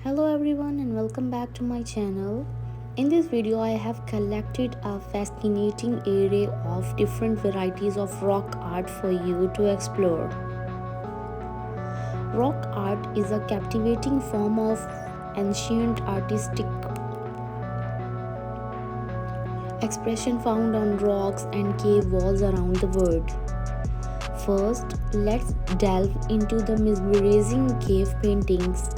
Hello everyone and welcome back to my channel. In this video I have collected a fascinating array of different varieties of rock art for you to explore. Rock art is a captivating form of ancient artistic expression found on rocks and cave walls around the world. First, let's delve into the mesmerizing cave paintings.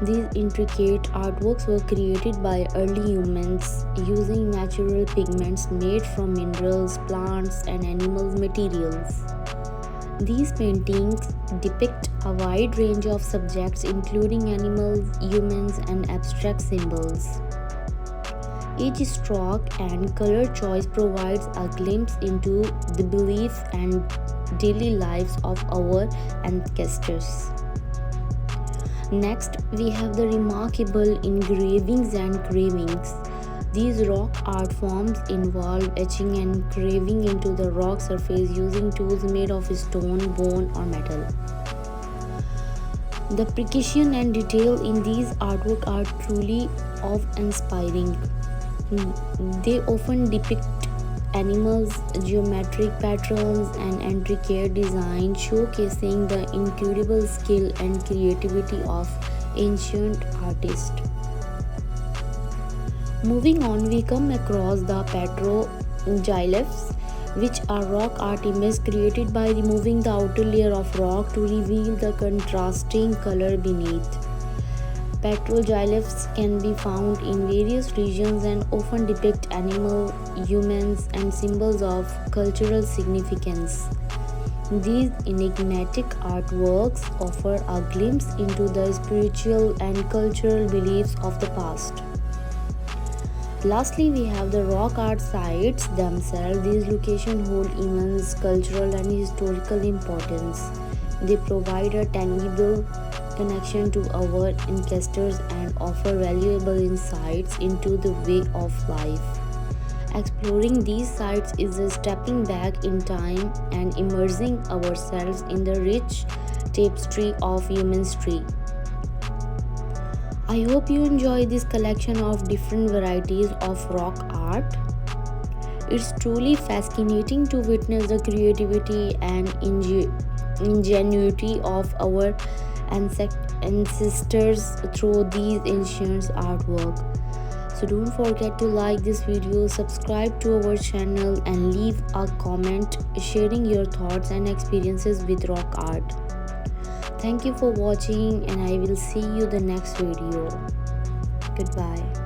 These intricate artworks were created by early humans using natural pigments made from minerals, plants, and animal materials. These paintings depict a wide range of subjects, including animals, humans, and abstract symbols. Each stroke and color choice provides a glimpse into the beliefs and daily lives of our ancestors. Next, we have the remarkable engravings and carvings. These rock art forms involve etching and carving into the rock surface using tools made of stone, bone, or metal. The precision and detail in these artworks are truly awe-inspiring. They often depict animals, geometric patterns, and intricate design, showcasing the incredible skill and creativity of ancient artists. Moving on, we come across the petroglyphs, which are rock art images created by removing the outer layer of rock to reveal the contrasting color beneath. Petroglyphs can be found in various regions and often depict animals, humans, and symbols of cultural significance. These enigmatic artworks offer a glimpse into the spiritual and cultural beliefs of the past. Lastly, we have the rock art sites themselves. These locations hold immense cultural and historical importance. They provide a tangible connection to our ancestors and offer valuable insights into the way of life. Exploring these sites is a stepping back in time and immersing ourselves in the rich tapestry of human history. I hope you enjoy this collection of different varieties of rock art. It's truly fascinating to witness the creativity and ingenuity of our ancestors through these ancient artwork. So don't forget to like this video, subscribe to our channel, and leave a comment sharing your thoughts and experiences with rock art. Thank you for watching, and I will see you the next video. Goodbye.